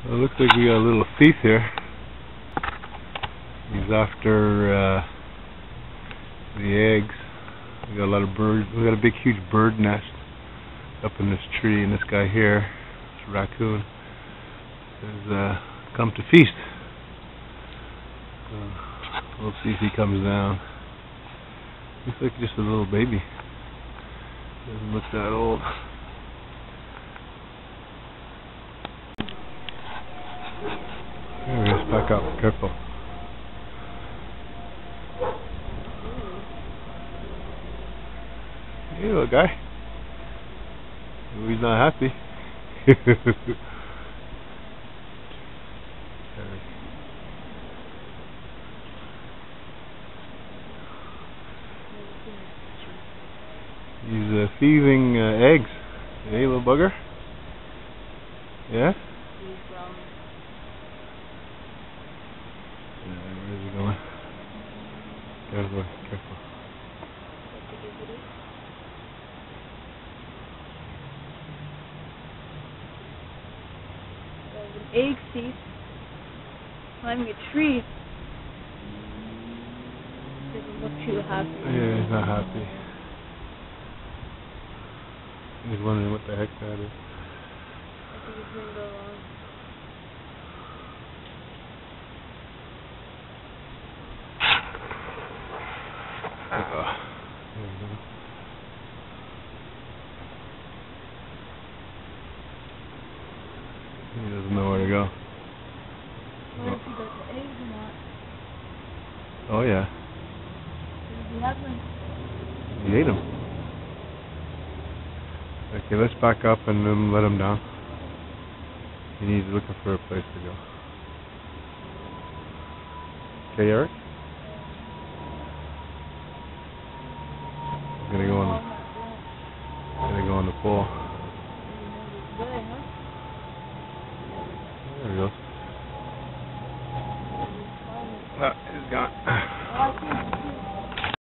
Well, it looks like we got a little thief here. He's after the eggs. We got a lot of birds. We got a big, huge bird nest up in this tree, and this guy here, this raccoon, has come to feast. We'll see if he comes down. Looks like just a little baby. Doesn't look that old. There he is. Back up. Careful. Hey, little guy. Oh, he's not happy. He's thieving eggs. Hey, little bugger. Yeah? Where's he going? Careful, careful. An egg thief climbing a tree. Doesn't look too happy. Yeah, he's not happy. He's wondering what the heck that is. I think he's gonna go wrong. There we go. He doesn't know where to go. What if he got the eggs or not? Oh yeah. Does he have them? He ate them. Okay, let's back up and then let him down. He's looking for a place to go. Okay, Eric? He's gonna go on the pole. There he goes. Ah, he's gone.